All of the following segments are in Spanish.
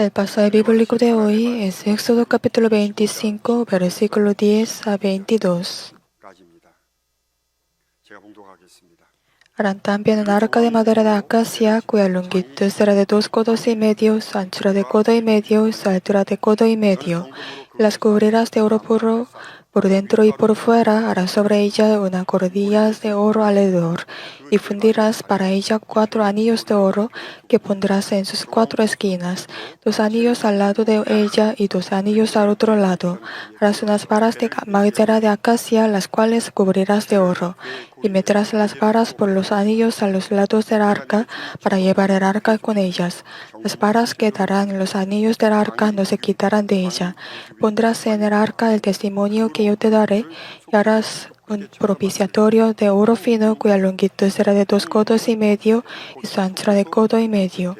El pasaje bíblico de hoy es Éxodo capítulo 25, versículo 10 a 22. Harán también un arca de madera de acacia, cuya longitud será de 2,5 codos, anchura de 1,5 codos, altura de 1,5 codos. Las cubrirás de oro puro por dentro y por fuera. Harás sobre ella una cordilla de oro alrededor, y fundirás para ella 4 anillos de oro que pondrás en sus 4 esquinas, 2 anillos al lado de ella y 2 anillos al otro lado. Harás unas varas de madera de acacia, las cuales cubrirás de oro, y meterás las varas por los anillos a los lados del arca para llevar el arca con ellas. Las varas que darán en los anillos del arca no se quitarán de ella. Pondrás en el arca el testimonio que yo te daré, y harás un propiciatorio de oro fino cuya longitud será de 2,5 codos y su anchura de 1,5 codos.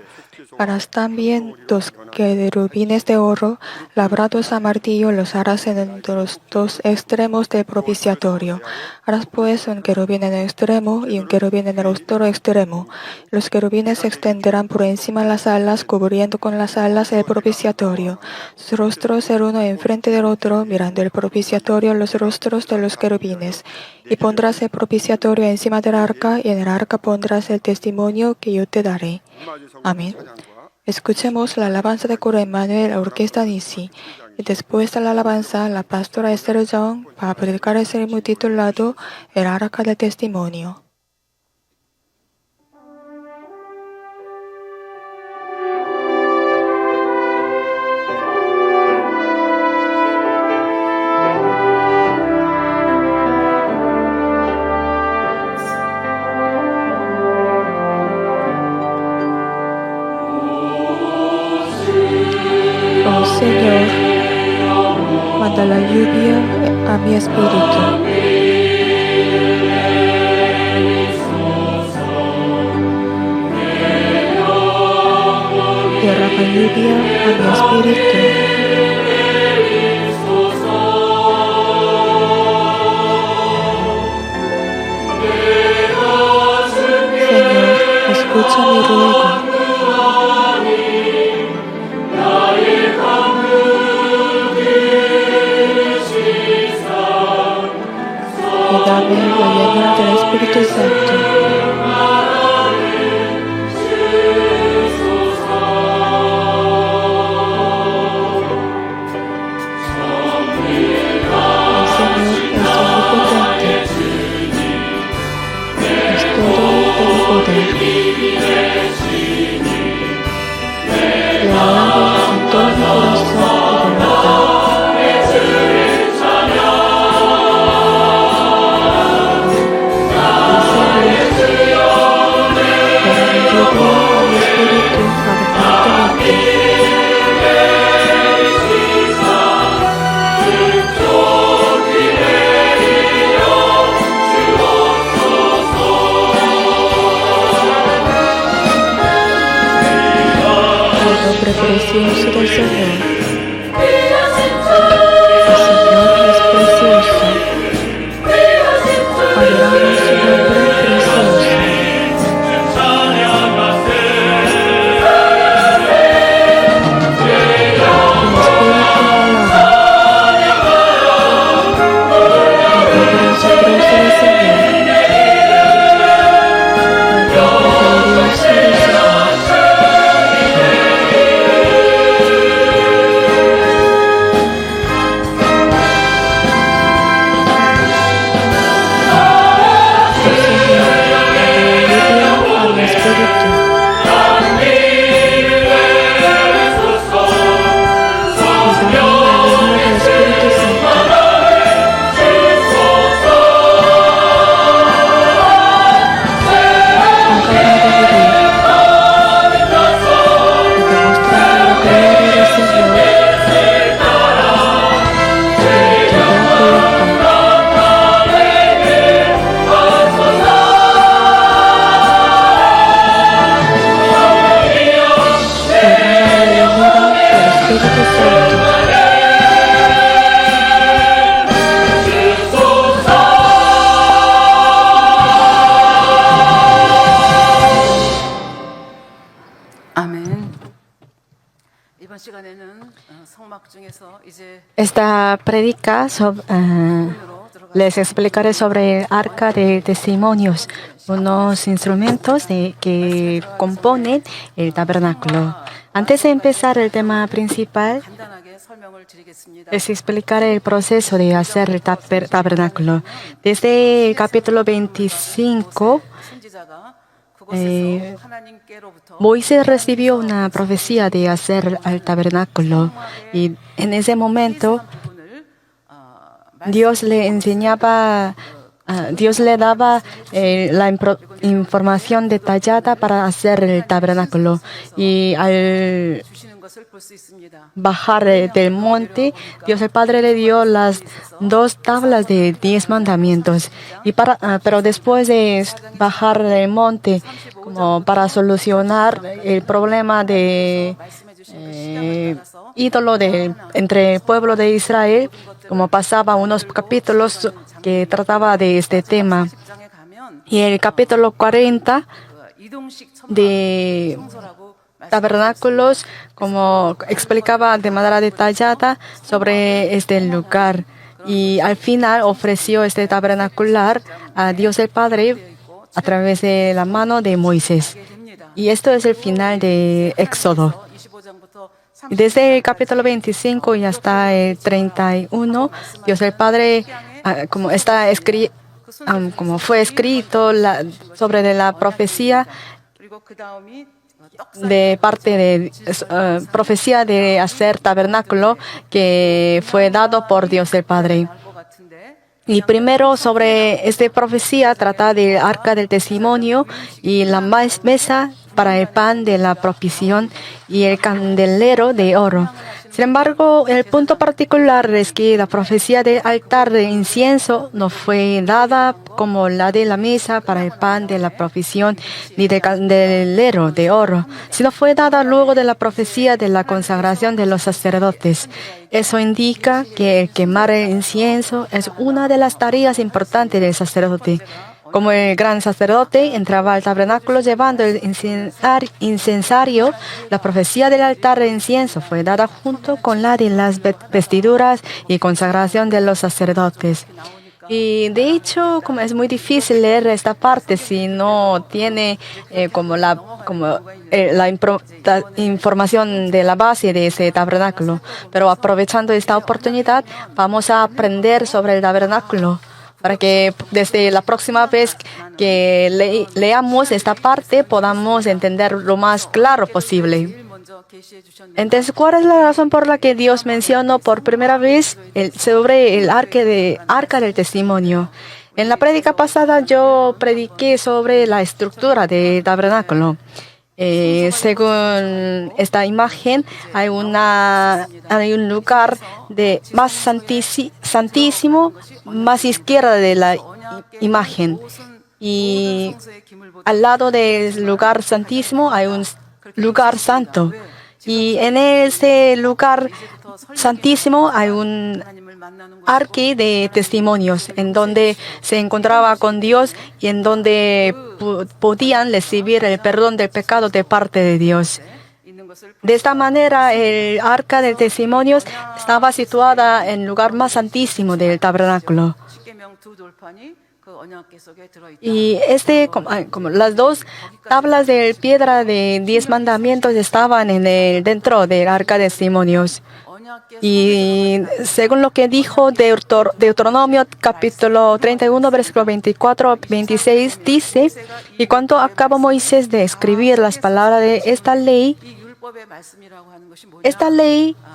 Harás también 2 querubines de oro labrados a martillo, los harás en los 2 extremos del propiciatorio. Harás pues un querubín en el extremo y un querubín en el otro extremo. Los querubines se extenderán por encima de las alas, cubriendo con las alas el propiciatorio. Sus rostros el uno enfrente del otro, mirando el propiciatorio los rostros de los querubines. Y pondrás el propiciatorio encima del arca, y en el arca pondrás el testimonio que yo te daré. Amén. Escuchemos la alabanza de coro Emmanuel, la orquesta Nisi. Y después de la alabanza, la pastora Esther Young va a predicar el sermón titulado El arca del testimonio. Oh Señor, manda la lluvia a mi espíritu. Derrama lluvia a mi espíritu. Señor, escucha mi ruego. Y dame la llenura del Espíritu Santo. El Señor es omnipotente. Es todo de mi poder. Le alabo con todo mi corazón y voluntad. Lluvia a mi espíritu abundantemente. El nombre precioso del Señor. El Señor es precioso. Adoramos su nombre precioso. Esta prédica les explicaré sobre el arca de testimonios, unos instrumentos que componen el tabernáculo. Antes de empezar el tema principal, les explicaré el proceso de hacer el tabernáculo. Desde el capítulo 25, Moisés recibió una profecía de hacer el tabernáculo y en ese momento Dios le enseñaba, Dios le daba la información detallada para hacer el tabernáculo. Y al bajar del monte, Dios el Padre le dio las 2 tablas de 10 mandamientos. Pero después de bajar del monte, como para solucionar el problema de ídolo entre el pueblo de Israel, como pasaba unos capítulos que trataba de este tema. Y el capítulo 40 de tabernáculos, como explicaba de manera detallada sobre este lugar. Y al final ofreció este tabernacular a Dios el Padre a través de la mano de Moisés. Y esto es el final de Éxodo. Desde el capítulo 25 y hasta el 31, Dios el Padre, como fue escrito sobre la profecía, de parte de profecía de hacer tabernáculo que fue dado por Dios el Padre. Y primero sobre esta profecía trata del arca del testimonio y la mesa para el pan de la provisión y el candelero de oro. Sin embargo, el punto particular es que la profecía del altar de incienso no fue dada como la de la mesa para el pan de la provisión ni del candelero de oro, sino fue dada luego de la profecía de la consagración de los sacerdotes. Eso indica que el quemar el incienso es una de las tareas importantes del sacerdote. Como el gran sacerdote entraba al tabernáculo llevando el incensario, la profecía del altar de incienso fue dada junto con la de las vestiduras y consagración de los sacerdotes. Y de hecho, como es muy difícil leer esta parte si no tiene la información de la base de ese tabernáculo. Pero aprovechando esta oportunidad, vamos a aprender sobre el tabernáculo, para que desde la próxima vez que leamos esta parte podamos entender lo más claro posible. Entonces, ¿cuál es la razón por la que Dios mencionó por primera vez sobre el arca del testimonio? En la prédica pasada yo prediqué sobre la estructura del tabernáculo. Según esta imagen, hay un lugar más santísimo, más izquierda de la imagen. Y al lado del lugar santísimo hay un lugar santo. Y en ese lugar santísimo hay un arca de testimonios, en donde se encontraba con Dios y en donde podían recibir el perdón del pecado de parte de Dios. De esta manera, el arca de testimonios estaba situada en el lugar más santísimo del tabernáculo. Y como las 2 tablas de piedra de 10 mandamientos estaban dentro del arca de testimonios. Y según lo que dijo Deuteronomio capítulo 31, versículo 24 26, dice: y cuando acabó Moisés de escribir las palabras de esta ley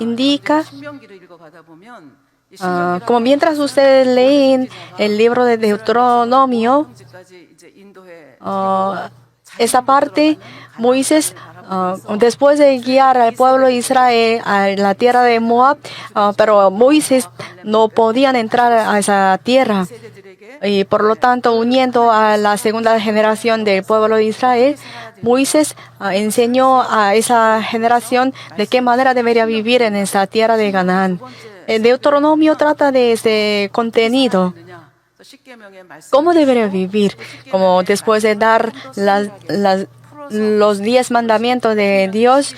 indica, como mientras ustedes leen el libro de Deuteronomio, esa parte, Moisés, después de guiar al pueblo de Israel a la tierra de Moab, pero Moisés no podían entrar a esa tierra. Y por lo tanto, uniendo a la segunda generación del pueblo de Israel, Moisés enseñó a esa generación de qué manera debería vivir en esa tierra de Canaán. El Deuteronomio trata de ese contenido. ¿Cómo debería vivir? Como después de dar los 10 mandamientos de Dios,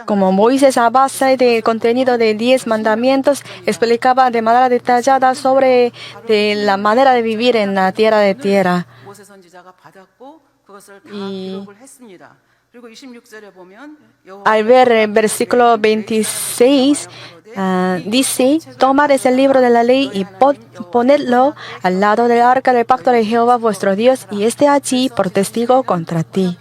como Moisés, a base del contenido de 10 mandamientos, explicaba de manera detallada sobre la manera de vivir en la tierra de tierra. Y al ver el versículo 26, dice: tomad ese libro de la ley y ponedlo al lado del arca del pacto de Jehová vuestro Dios, y esté allí por testigo contra ti.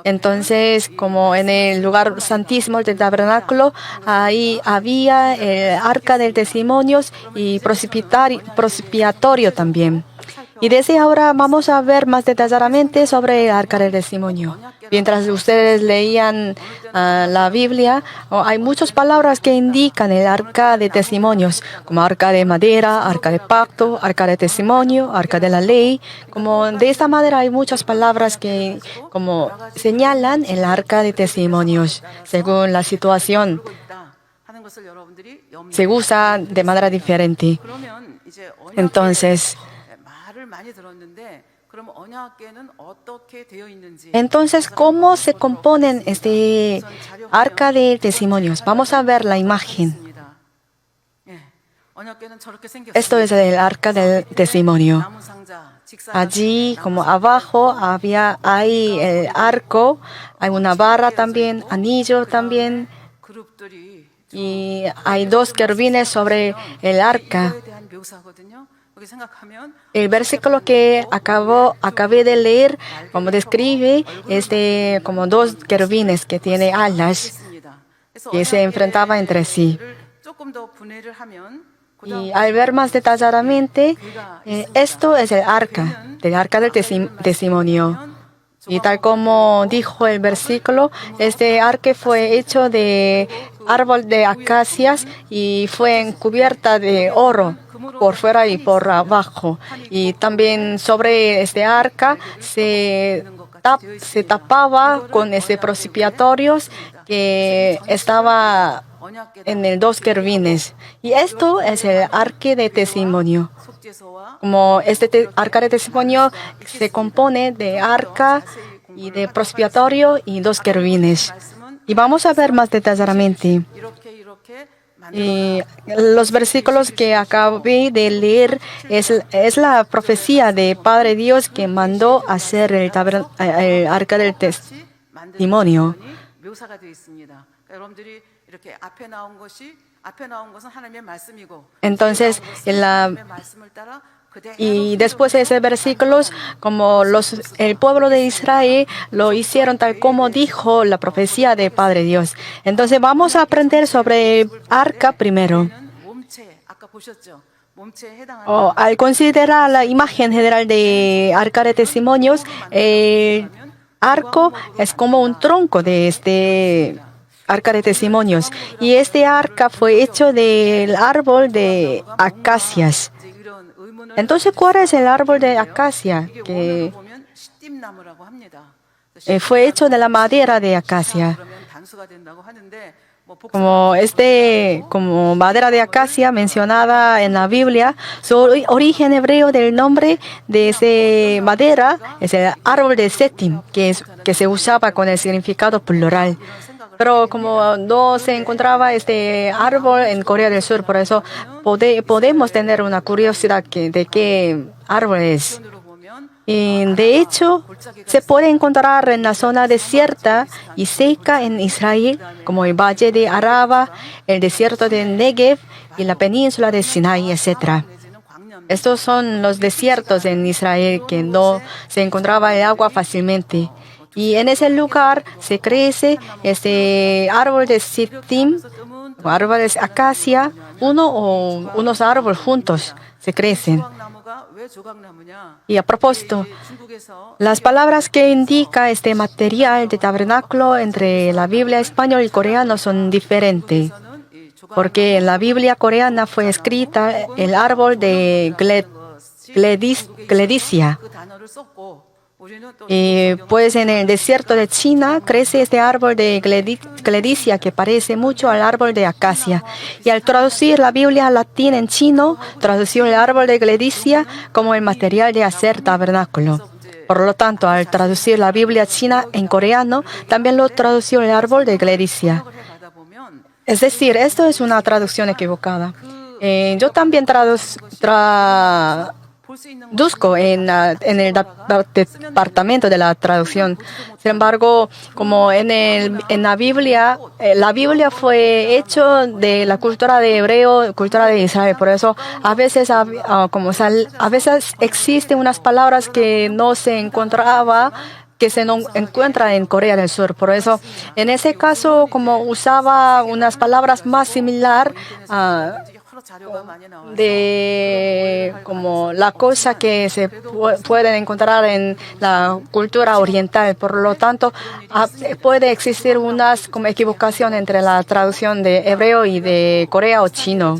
Entonces, como en el lugar santísimo del tabernáculo, ahí había el arca del testimonio y propiciatorio también. Y desde ahora vamos a ver más detalladamente sobre el arca del testimonio. Mientras ustedes leían la Biblia, hay muchas palabras que indican el arca de testimonios, como arca de madera, arca de pacto, arca de testimonio, arca de la ley. Como de esta manera hay muchas palabras que como señalan el arca de testimonios. Según la situación, se usa de manera diferente. Entonces, ¿cómo se componen este arca de testimonios? Vamos a ver la imagen. Esto es el arca del testimonio. Allí, como abajo, hay el arco, hay una barra también, anillo también, y hay 2 querubines sobre el arca. El versículo que acabé de leer, como describe, como 2 querubines que tienen alas que se enfrentaban entre sí. Y al ver más detalladamente, esto es el arca del testimonio. Y tal como dijo el versículo, este arca fue hecho de árbol de acacias y fue cubierta de oro por fuera y por abajo. Y también sobre este arca se tapaba con propiciatorios que estaba en el 2 querubines. Y esto es el arca de testimonio. Como arca de testimonio se compone de arca y de propiciatorio y 2 querubines. Y vamos a ver más detalladamente. Y los versículos que acabé de leer es la profecía de Padre Dios que mandó hacer el arca del testimonio. Entonces, y después de esos versículos, como el pueblo de Israel lo hicieron tal como dijo la profecía de Padre Dios. Entonces vamos a aprender sobre el arca primero. Al considerar la imagen general de arca de testimonios, el arco es como un tronco de arca de testimonios. Y este arca fue hecho del árbol de acacias. Entonces, ¿cuál es el árbol de acacia? Que fue hecho de la madera de acacia. Como madera de acacia mencionada en la Biblia, su origen hebreo del nombre de esa madera es el árbol de Setim, que se usaba con el significado plural. Pero como no se encontraba este árbol en Corea del Sur, por eso podemos tener una curiosidad de qué árbol es. Y de hecho, se puede encontrar en la zona desierta y seca en Israel, como el valle de Araba, el desierto de Negev y la península de Sinai, etc. Estos son los desiertos en Israel que no se encontraba el agua fácilmente. Y en ese lugar se crece este árbol de Sittim, o árbol de acacia, uno o unos árboles juntos se crecen. Y a propósito, las palabras que indica este material de tabernáculo entre la Biblia español y coreano son diferentes, porque en la Biblia coreana fue escrita el árbol de gledicia. Pues en el desierto de China crece este árbol de gledicia que parece mucho al árbol de acacia. Y al traducir la Biblia al latín en chino, tradució el árbol de gledicia como el material de hacer tabernáculo. Por lo tanto, al traducir la Biblia china en coreano, también lo tradució el árbol de Gleria. Es decir, esto es una traducción equivocada. Yo también traduzco en el departamento de la traducción. Sin embargo, como en la Biblia fue hecho de la cultura de hebreo, cultura de Israel. Por eso a veces, a veces existen unas palabras que no se encontraba que se no encuentra en Corea del Sur. Por eso, en ese caso, como usaba unas palabras más similar de como la cosa que se pueden encontrar en la cultura oriental. Por lo tanto, puede existir unas como equivocación entre la traducción de hebreo y de Corea o chino.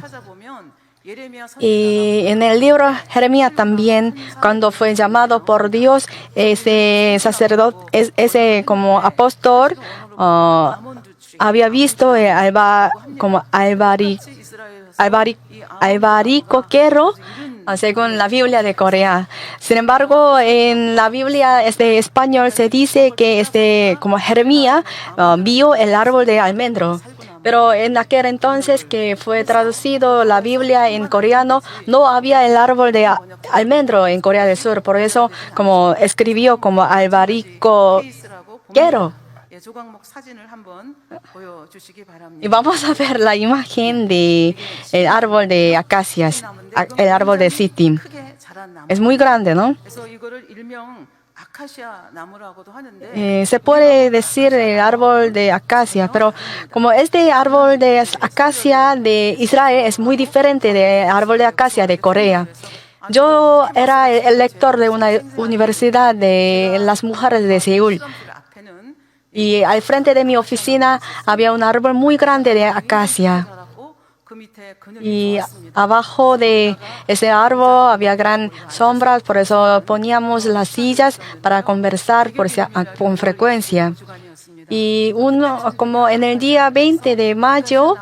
Y en el libro Jeremías también, cuando fue llamado por Dios, ese sacerdote, ese como apóstol, había visto como albaricoquero, según la Biblia de Corea. Sin embargo, en la Biblia español se dice que como Jeremías vio el árbol de almendro. Pero en aquel entonces que fue traducido la Biblia en coreano, no había el árbol de almendro en Corea del Sur. Por eso, como escribió como albaricoquero. Y vamos a ver la imagen de el árbol de acacias, el árbol de Sittim. Es muy grande, ¿no? Se puede decir el árbol de acacia, pero como este árbol de acacia de Israel es muy diferente del árbol de acacia de Corea. Yo era el lector de una universidad de las mujeres de Seúl. Y al frente de mi oficina había un árbol muy grande de acacia. Y abajo de ese árbol había gran sombra, por eso poníamos las sillas para conversar con frecuencia. Y como en el día 20 de mayo,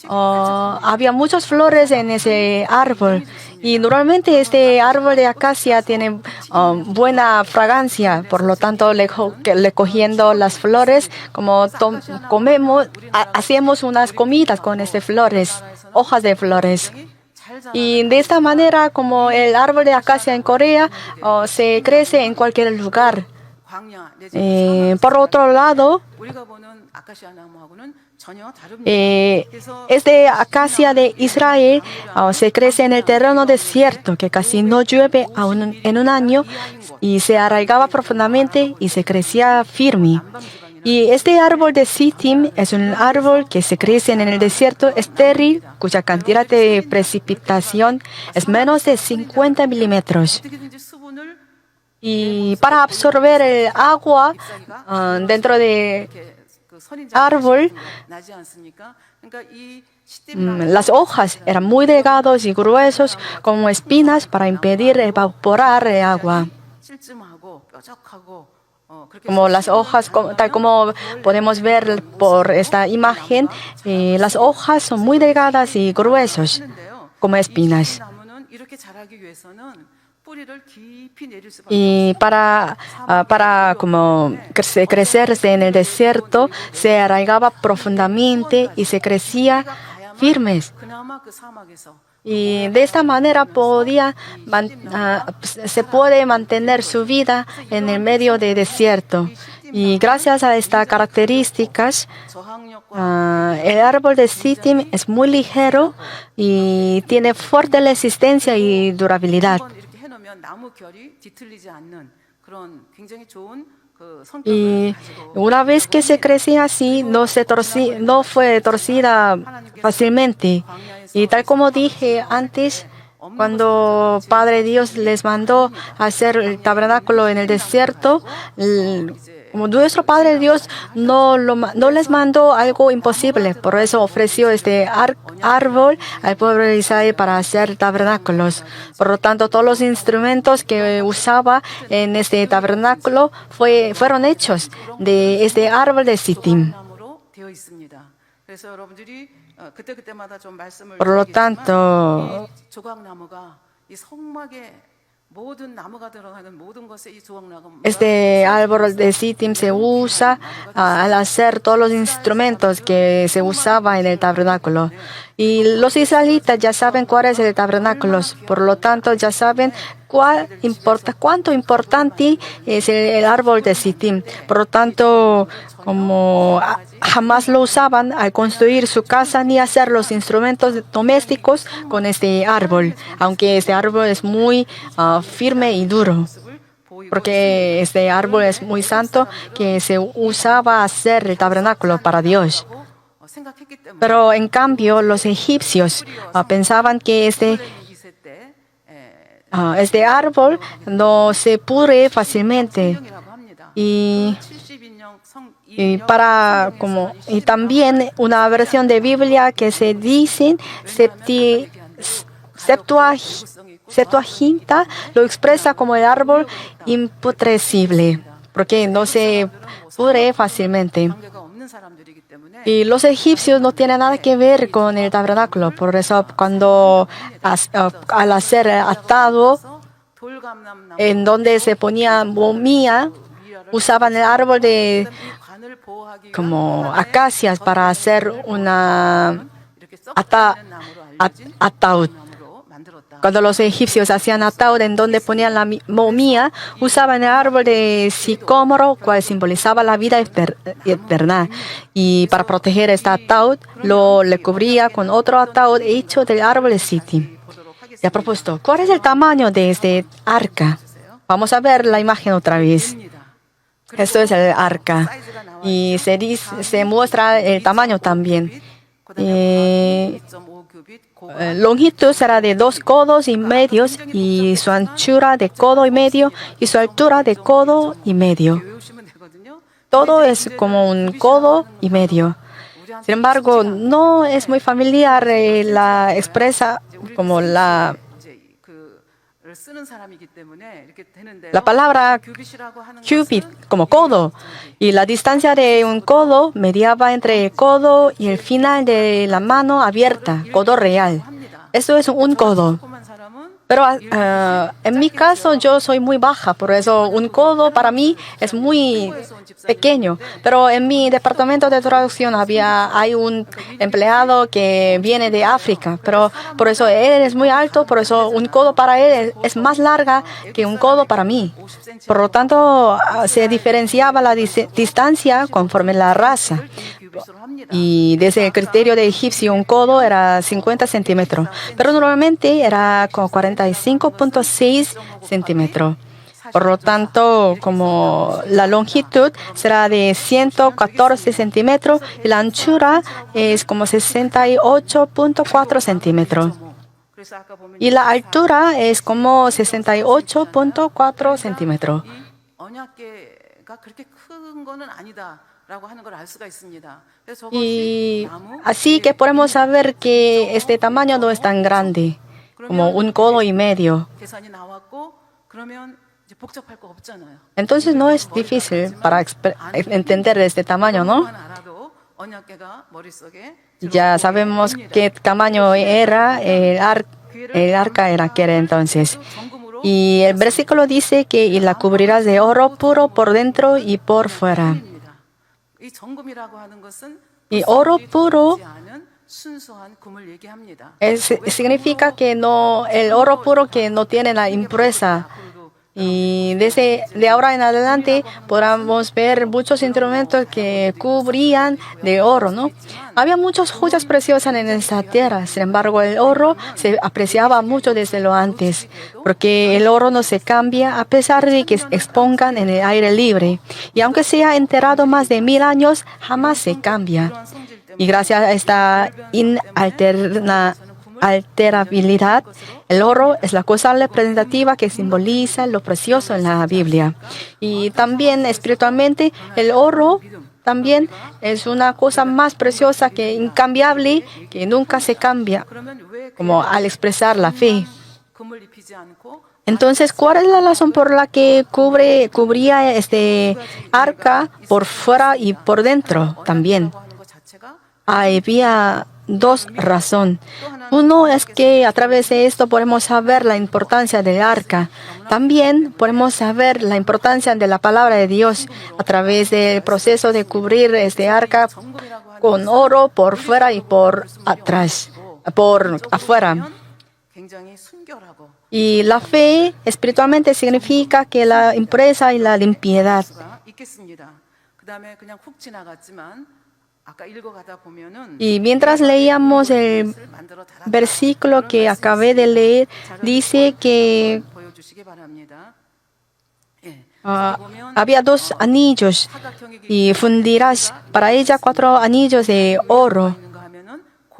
había muchas flores en ese árbol. Y normalmente este árbol de acacia tiene buena fragancia, por lo tanto, recogiendo las flores, como hacemos unas comidas con estas flores, hojas de flores. Y de esta manera, como el árbol de acacia en Corea, se crece en cualquier lugar. Por otro lado, este acacia de Israel se crece en el terreno desierto, que casi no llueve en un año, y se arraigaba profundamente y se crecía firme. Y este árbol de Sittim es un árbol que se crece en el desierto estéril, cuya cantidad de precipitación es menos de 50 milímetros. Y para absorber el agua dentro del árbol, las hojas eran muy delgadas y gruesos como espinas para impedir evaporar el agua. Como las hojas, tal como podemos ver por esta imagen, las hojas son muy delgadas y gruesas como espinas. Y para como crecerse en el desierto, se arraigaba profundamente y se crecía firmes. Y de esta manera se puede mantener su vida en el medio del desierto. Y gracias a estas características, el árbol de Sittim es muy ligero y tiene fuerte resistencia y durabilidad. Y una vez que se crecía así, no fue torcida fácilmente. Y tal como dije antes, cuando Padre Dios les mandó a hacer el tabernáculo en el desierto, como nuestro Padre Dios no les mandó algo imposible. Por eso ofreció este árbol al pueblo de Israel para hacer tabernáculos. Por lo tanto, todos los instrumentos que usaba en este tabernáculo fueron hechos de este árbol de Sittim. Por lo tanto, Este árbol de Sittim se usa al hacer todos los instrumentos que se usaba en el tabernáculo. Y los israelitas ya saben cuál es el tabernáculo, por lo tanto ya saben cuánto importante es el árbol de Sittim. Por lo tanto, como jamás lo usaban al construir su casa ni hacer los instrumentos domésticos con este árbol, aunque este árbol es muy firme y duro. Porque este árbol es muy santo que se usaba a hacer el tabernáculo para Dios. Pero en cambio los egipcios pensaban que este árbol no se pudre fácilmente y también una versión de Biblia que se dice Septuaginta lo expresa como el árbol imputrescible, porque no se pudre fácilmente. Y los egipcios no tienen nada que ver con el tabernáculo, por eso cuando al hacer atado, en donde se ponía momia, usaban el árbol de como acacias para hacer una ataúd. Cuando los egipcios hacían ataúd en donde ponían la momia, usaban el árbol de sicómoro, cual simbolizaba la vida eterna. Y para proteger este ataúd, le cubría con otro ataúd hecho del árbol de Sittim. Y a propósito, ¿cuál es el tamaño de este arca? Vamos a ver la imagen otra vez. Esto es el arca. Y se muestra el tamaño también. Longitud será de 2 codos y medio y su anchura de codo y medio y su altura de codo y medio. Todo es como un codo y medio. Sin embargo, no es muy familiar la expresa como la palabra cubit, como codo. Y la distancia de un codo mediaba entre el codo y el final de la mano abierta, codo real. Eso es un codo. Pero en mi caso yo soy muy baja, por eso un codo para mí es muy pequeño. Pero en mi departamento de traducción hay un empleado que viene de África, pero por eso él es muy alto, por eso un codo para él es más larga que un codo para mí. Por lo tanto, se diferenciaba la distancia conforme la raza. Y desde el criterio de egipcio, un codo era 50 centímetros, pero normalmente era con 45.6 centímetros. Por lo tanto, como la longitud será de 114 centímetros y la anchura es como 68.4 centímetros. Y la altura es como 68.4 centímetros. Y así que podemos saber que este tamaño no es tan grande, como un codo y medio. Entonces no es difícil para entender este tamaño, ¿no? Ya sabemos qué tamaño era el arca era que era entonces. Y el versículo dice que y la cubrirás de oro puro por dentro y por fuera. Y oro puro significa que el oro puro que no tiene la impureza. Y de ahora en adelante podamos ver muchos instrumentos que cubrían de oro, ¿no? Había muchas joyas preciosas en esta tierra. Sin embargo, el oro se apreciaba mucho desde lo antes, porque el oro no se cambia a pesar de que se expongan en el aire libre. Y aunque sea enterrado más de 1000 años, jamás se cambia. Y gracias a esta inalterabilidad, el oro es la cosa representativa que simboliza lo precioso en la Biblia. Y también espiritualmente, el oro también es una cosa más preciosa que incambiable, que nunca se cambia, como al expresar la fe. Entonces, ¿cuál es la razón por la que cubría este arca por fuera y por dentro también? había dos razones. Uno es que a través de esto podemos saber la importancia del arca. También podemos saber la importancia de la palabra de Dios a través del proceso de cubrir este arca con oro por fuera y por atrás, por afuera. Y la fe espiritualmente significa que la impureza y la limpiedad. Y mientras leíamos el versículo que acabé de leer, dice que había 2 anillos y fundirás para ella 4 anillos de oro.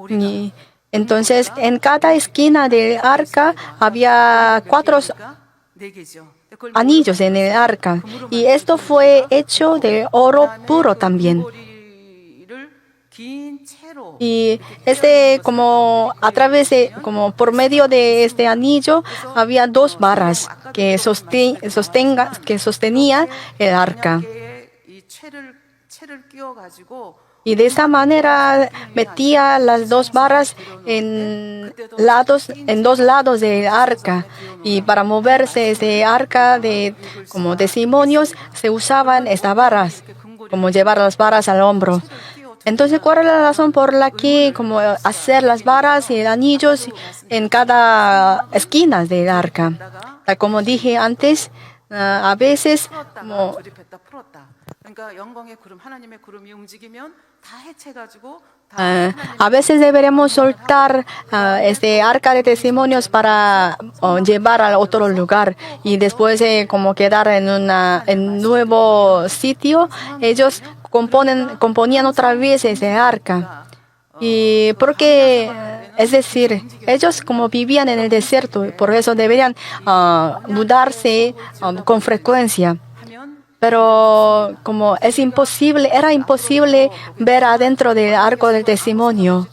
Y entonces, en cada esquina del arca había 4 anillos en el arca. Y esto fue hecho de oro puro también. Y como a través de, como por medio de este anillo, había 2 barras que sostenía el arca. Y de esa manera metía las 2 barras en 2 lados del arca. Y para moverse ese arca como testimonios, se usaban estas barras, como llevar las barras al hombro. Entonces, ¿cuál es la razón por la que como hacer las varas y anillos en cada esquina del arca? Como dije antes, a veces a veces deberemos soltar este arca de testimonios para llevar a otro lugar y después como quedar en un nuevo sitio. Ellos componían otra vez ese arca. Y porque, es decir, ellos como vivían en el desierto, por eso deberían mudarse con frecuencia. Pero como era imposible ver adentro del arca del testimonio.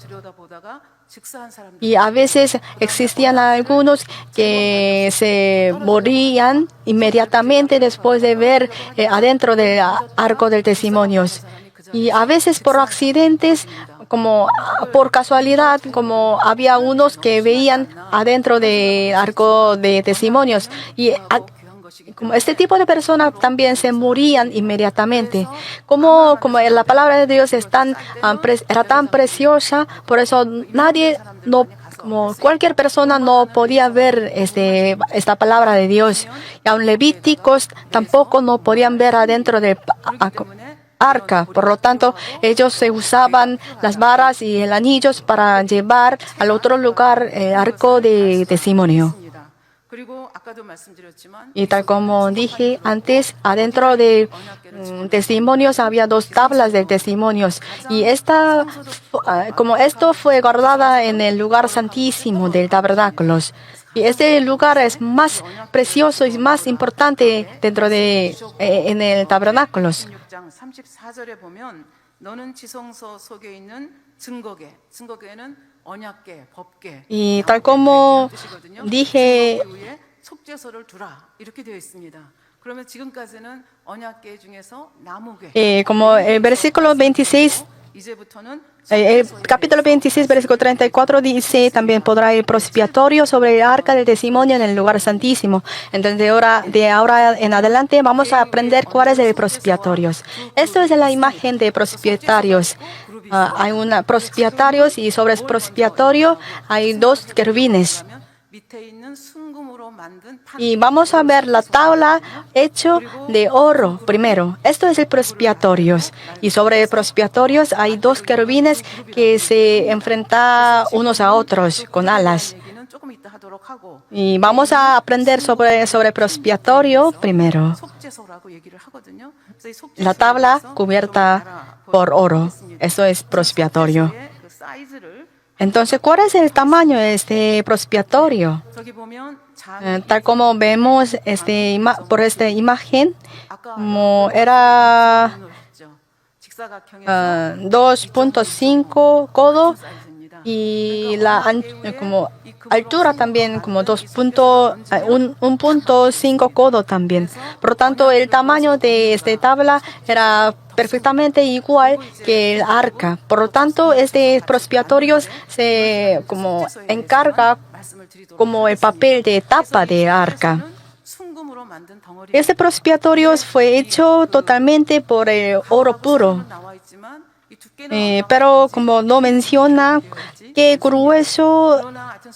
Y a veces existían algunos que se morían inmediatamente después de ver adentro del arca del testimonio. Y a veces por accidentes, como por casualidad, como había unos que veían adentro del arca de testimonios. Y como este tipo de personas también se morían inmediatamente. Como la palabra de Dios era tan preciosa, por eso como cualquier persona no podía ver esta palabra de Dios. Y aun levíticos tampoco no podían ver adentro del arca. Por lo tanto, ellos se usaban las varas y el anillos para llevar al otro lugar el arca de testimonio. Y tal como dije antes, adentro de testimonios había 2 tablas de testimonios. Y como esto fue guardada en el lugar santísimo del tabernáculo. Y este lugar es más precioso y más importante en el tabernáculo. Y tal como dije, como el versículo 26, el capítulo 26, versículo 34 dice, también podrá ir propiciatorio sobre el arca del testimonio en el lugar santísimo. Entonces, de ahora en adelante vamos a aprender cuál es el propiciatorio. Esto es la imagen de propiciatarios. Hay propiciatarios y sobre el propiciatorio hay 2 querubines. Y vamos a ver la tabla hecha de oro primero. Esto es el propiciatorio. Y sobre el propiciatorio hay 2 querubines que se enfrentan unos a otros con alas. Y vamos a aprender sobre el propiciatorio primero. La tabla cubierta por oro. Eso es propiciatorio. Entonces, ¿cuál es el tamaño de este propiciatorio? Tal como vemos por esta imagen, como era 2.5 codos y como altura también como 1.5 codo también. Por lo tanto, el tamaño de esta tabla era perfectamente igual que el arca. Por lo tanto, este propiciatorio se como encarga como el papel de tapa de arca. Este propiciatorio fue hecho totalmente por el oro puro. Pero como no menciona qué grueso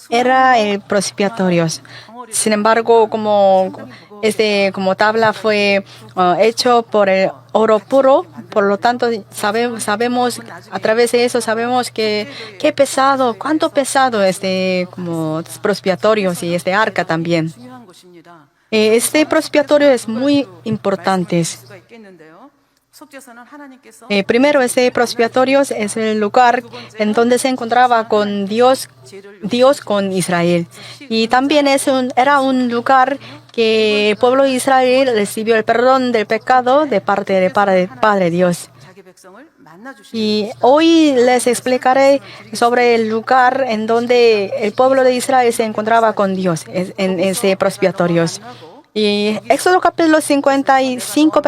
era el propiciatorio. Sin embargo, como tabla fue hecho por el oro puro, por lo tanto sabemos a través de eso sabemos que qué pesado, cuánto pesado como propiciatorios y este arca también. Este propiciatorio es muy importante. Primero, este propiciatorio es el lugar en donde se encontraba con Dios con Israel. Y también era un lugar que el pueblo de Israel recibió el perdón del pecado de parte del Padre Dios. Y hoy les explicaré sobre el lugar en donde el pueblo de Israel se encontraba con Dios, en ese propiciatorio. Y Éxodo capítulo 55,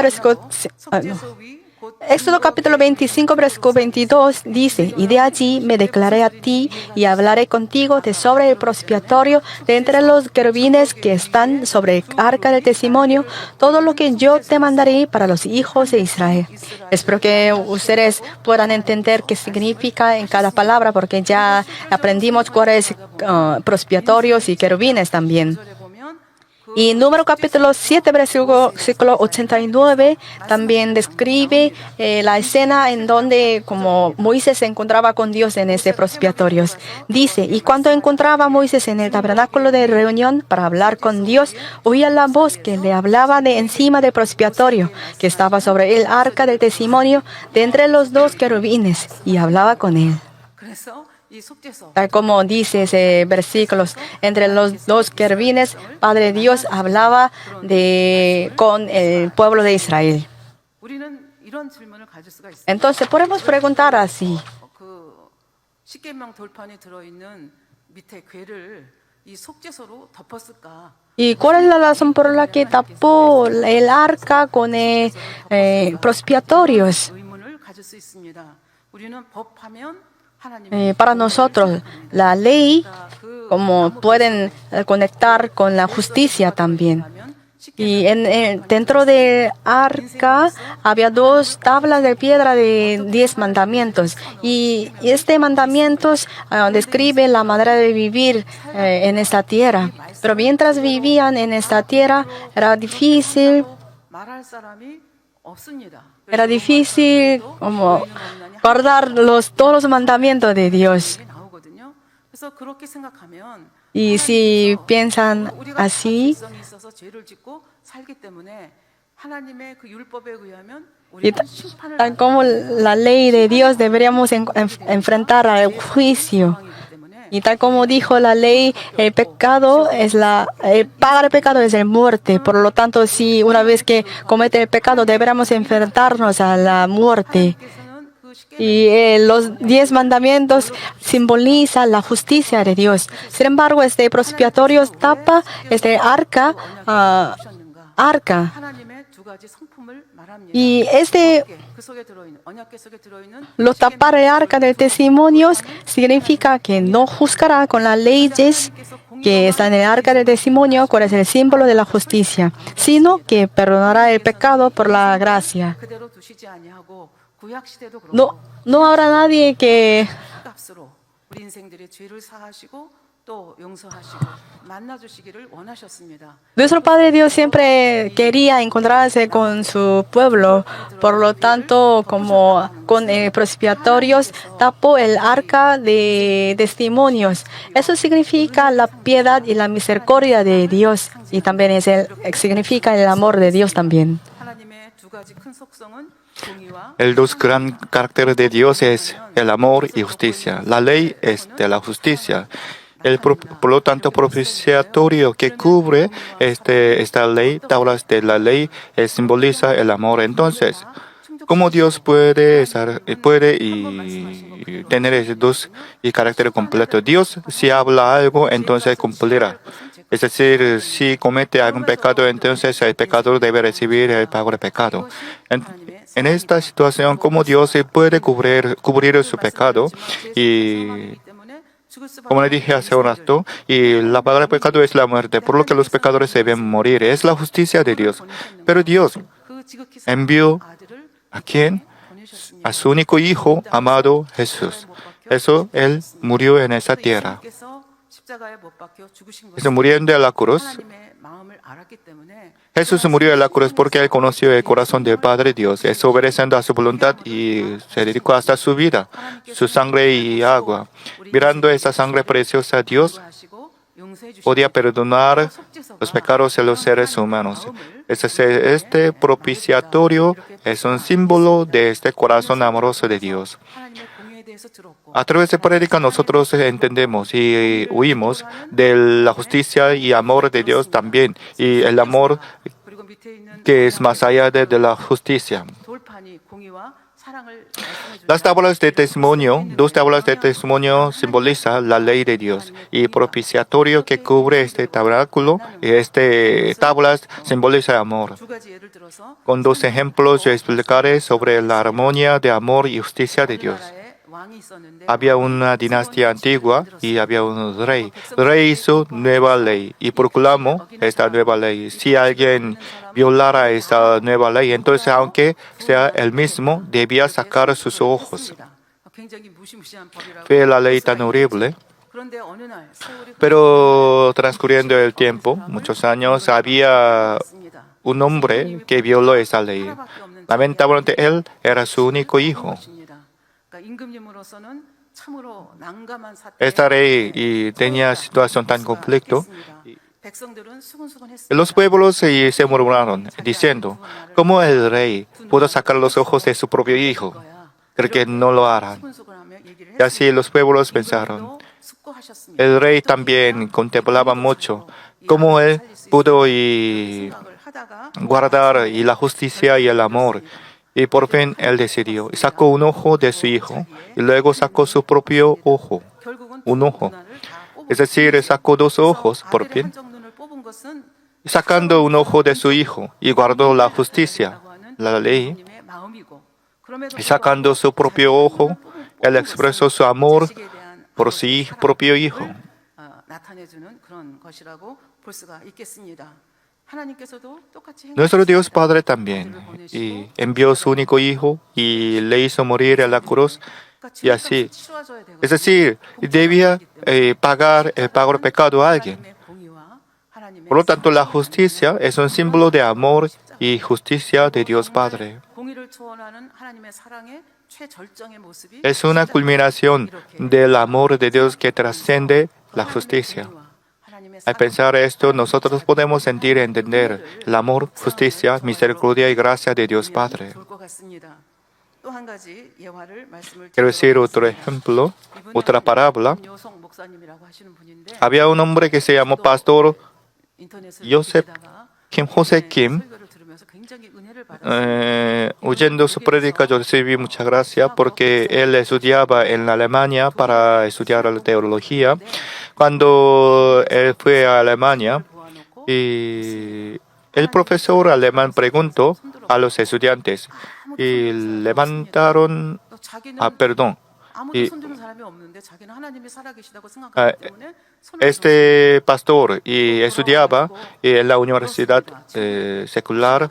Éxodo capítulo 25, versículo 22 dice: y de allí me declaré a ti y hablaré contigo de sobre el propiciatorio de entre los querubines que están sobre el arca del testimonio, todo lo que yo te mandaré para los hijos de Israel. Espero que ustedes puedan entender qué significa en cada palabra, porque ya aprendimos cuáles propiciatorios y querubines también. Y Número capítulo 7, versículo 89, también describe la escena en donde como Moisés se encontraba con Dios en ese propiciatorio. Dice: y cuando encontraba a Moisés en el tabernáculo de reunión para hablar con Dios, oía la voz que le hablaba de encima del propiciatorio, que estaba sobre el arca del testimonio, de entre los dos querubines, y hablaba con él. Tal como dice ese versículo, entre los dos querubines, Padre Dios hablaba con el pueblo de Israel. Entonces podemos preguntar así: ¿y cuál es la razón por la que tapó el arca con propiciatorios? Para nosotros, la ley, como pueden conectar con la justicia también. Y dentro del arca había 2 tablas de piedra de 10 mandamientos. Y este mandamientos describe la manera de vivir en esta tierra. Pero mientras vivían en esta tierra, era difícil como guardar todos los mandamientos de Dios. Y si piensan así, y tal como la ley de Dios, deberíamos enfrentar al juicio. Y tal como dijo la ley, el pago del pecado es la muerte. Por lo tanto, si una vez que comete el pecado, deberíamos enfrentarnos a la muerte. Y los 10 mandamientos simbolizan la justicia de Dios. Sin embargo, este propiciatorio tapa arca. Y lo tapar el arca del testimonio significa que no juzgará con las leyes que están en el arca del testimonio, cuál es el símbolo de la justicia, sino que perdonará el pecado por la gracia. No habrá nadie que nuestro Padre Dios siempre quería encontrarse con su pueblo. Por lo tanto, como con propiciatorios, tapó el arca de testimonios. Eso significa la piedad y la misericordia de Dios. Y también significa el amor de Dios también. El dos gran caracteres de Dios es el amor y justicia. La ley es de la justicia. Por lo tanto, propiciatorio que cubre esta ley, tablas de la ley, simboliza el amor. Entonces, ¿Cómo Dios puede tener esos dos y carácter completo? Dios, si habla algo, entonces cumplirá. Es decir, si comete algún pecado, entonces el pecador debe recibir el pago del pecado. En esta situación, ¿cómo Dios puede cubrir su pecado? Y como le dije hace un rato, y la paga del pecado es la muerte, por lo que los pecadores deben morir. Es la justicia de Dios. Pero Dios envió ¿a quién? A su único Hijo, amado Jesús. Eso Él murió en esa tierra. Eso muriendo en la cruz. Jesús murió en la cruz porque Él conoció el corazón del Padre Dios. Es obedeciendo a su voluntad y se dedicó hasta su vida, su sangre y agua. Mirando esa sangre preciosa, Dios podía perdonar los pecados de los seres humanos. Este propiciatorio es un símbolo de este corazón amoroso de Dios. A través de prédica nosotros entendemos y huimos de la justicia y amor de Dios también, y el amor que es más allá de la justicia. Las tablas de testimonio, dos tablas de testimonio simbolizan la ley de Dios y propiciatorio que cubre este tabernáculo y tablas simboliza el amor. Con dos ejemplos yo explicaré sobre la armonía de amor y justicia de Dios. Había una dinastía antigua y había un rey. El rey hizo nueva ley y proclamó esta nueva ley. Si alguien violara esta nueva ley, entonces aunque sea él mismo, debía sacar sus ojos. Fue la ley tan horrible. Pero transcurriendo el tiempo, muchos años, había un hombre que violó esa ley. Lamentablemente él era su único hijo. Esta ley tenía situación tan conflicto. Los pueblos se murmuraron, diciendo, ¿cómo el rey pudo sacar los ojos de su propio hijo? Creo que no lo harán. Y así los pueblos pensaron. El rey también contemplaba mucho cómo él pudo guardar la justicia y el amor. Y por fin él decidió. Sacó un ojo de su hijo y luego sacó su propio ojo. Un ojo. Es decir, sacó dos ojos por fin. Sacando un ojo de su hijo y guardó la justicia, la ley. Y sacando su propio ojo, él expresó su amor por su propio hijo. Nuestro Dios Padre también y envió su único hijo y le hizo morir en la cruz y así. Es decir, debía pagar el pago del pecado a alguien. Por lo tanto, la justicia es un símbolo de amor y justicia de Dios Padre. Es una culminación del amor de Dios que trasciende la justicia. Al pensar esto, nosotros podemos sentir y entender el amor, justicia, misericordia y gracia de Dios Padre. Quiero decir otro ejemplo, otra parábola. Había un hombre que se llamó Pastor José Kim. Oyendo su prédica, yo recibí mucha gracia porque él estudiaba en Alemania para estudiar la teología. Cuando él fue a Alemania, y el profesor alemán preguntó a los estudiantes y levantaron, este pastor y estudiaba en la universidad secular.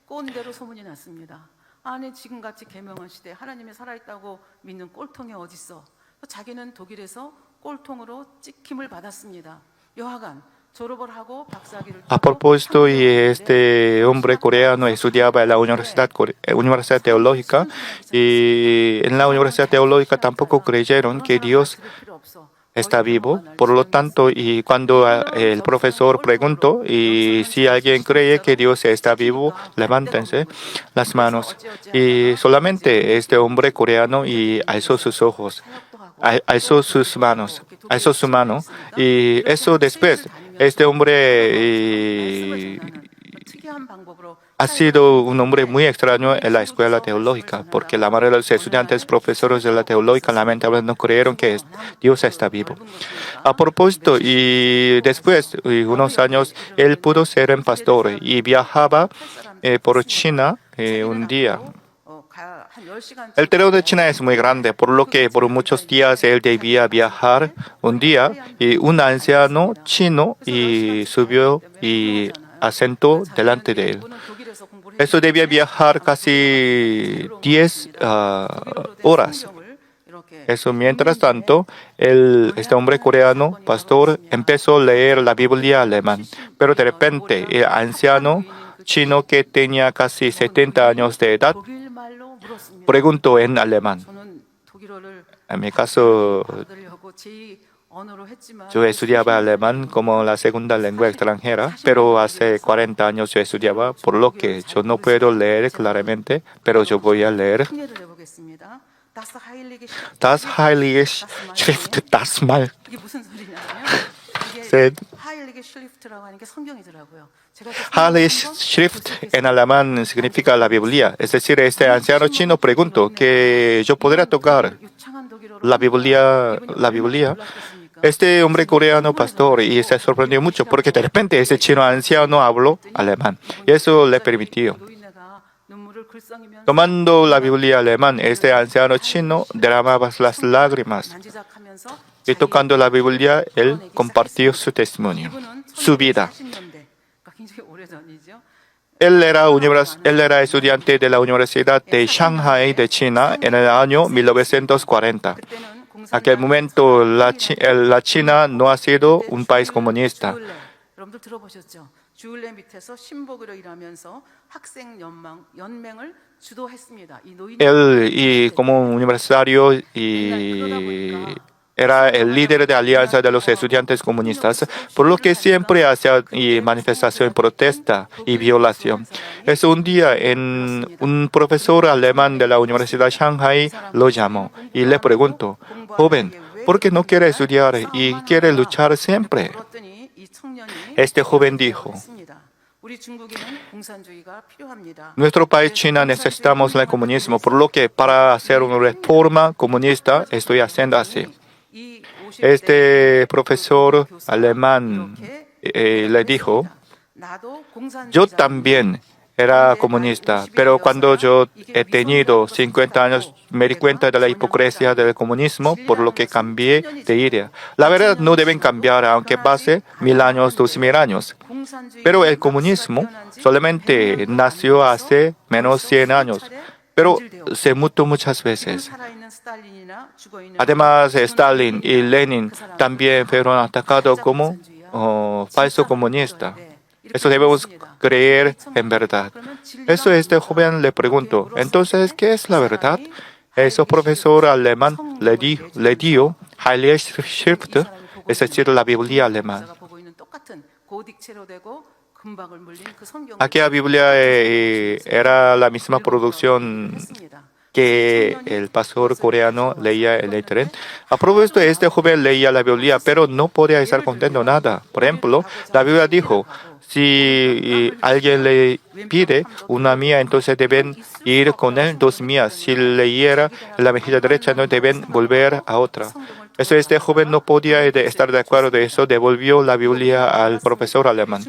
꼰대로 소문이 났습니다. 아니 지금같이 계명한 시대 하나님이 살아있다고 믿는 꼴통이 어딨어? 자기는 독일에서 꼴통으로 찍힘을 받았습니다. 여하간 졸업을 하고 박사학위를 A propósito, y este hombre coreano estudiaba en la universidad teológica y en la universidad teológica tampoco creyeron que Dios está vivo. Por lo tanto, y cuando el profesor preguntó y si alguien cree que Dios está vivo, levántense las manos. Y solamente este hombre coreano y alzó sus ojos, alzó sus manos, alzó su mano. Y eso después, este hombre ha sido un hombre muy extraño en la escuela teológica, porque la mayoría de los estudiantes, profesores de la teológica, lamentablemente no creyeron que Dios está vivo. A propósito, y después, unos años, él pudo ser un pastor y viajaba por China un día. El terreno de China es muy grande, por lo que por muchos días él debía viajar un día y un anciano chino y subió y asentó delante de él. Eso debía viajar casi 10 horas. Eso, mientras tanto, este hombre coreano, pastor, empezó a leer la Biblia alemán. Pero de repente, el anciano chino que tenía casi 70 años de edad preguntó en alemán. En mi caso, yo estudiaba alemán como la segunda lengua extranjera, pero hace 40 años yo estudiaba, por lo que yo no puedo leer claramente, pero yo voy a leer. Das Heilige Schrift, das mal. Heilige Schrift en alemán significa la Biblia. Es decir, este anciano chino preguntó que yo podría tocar la Biblia. Este hombre coreano pastor y se sorprendió mucho porque de repente ese chino anciano habló alemán y eso le permitió. Tomando la Biblia alemán, este anciano chino derramaba las lágrimas y tocando la Biblia, él compartió su testimonio, su vida. Él era estudiante de la Universidad de Shanghai de China en el año 1940. En aquel momento, la China no ha sido un país comunista. Él, y como universitario, era el líder de la Alianza de los Estudiantes Comunistas, por lo que siempre hacía manifestación, protesta y violación. Un día, un profesor alemán de la Universidad de Shanghai lo llamó y le preguntó: joven, ¿por qué no quiere estudiar y quiere luchar siempre? Este joven dijo: nuestro país, China, necesitamos el comunismo, por lo que para hacer una reforma comunista estoy haciendo así. Este profesor alemán le dijo: yo también era comunista, pero cuando yo he tenido 50 años me di cuenta de la hipocresía del comunismo, por lo que cambié de idea. La verdad no deben cambiar aunque pase 1000 años, 2000 años. Pero el comunismo solamente nació hace menos 100 años, pero se mutó muchas veces. Además, Stalin y Lenin también fueron atacados como falso comunista. Eso debemos creer en verdad. Eso este joven le preguntó: entonces, ¿qué es la verdad? Ese profesor alemán le dio Heilige Schrift, es decir, la Biblia alemana. Aquella Biblia era la misma producción que el pastor coreano leía en el tren. A propósito, este joven leía la Biblia, pero no podía estar contento nada. Por ejemplo, la Biblia dijo: si alguien le pide una mía, entonces deben ir con él 2 mías. Si leyera la mejilla derecha, no deben volver a otra. Este joven no podía estar de acuerdo de eso, devolvió la Biblia al profesor alemán.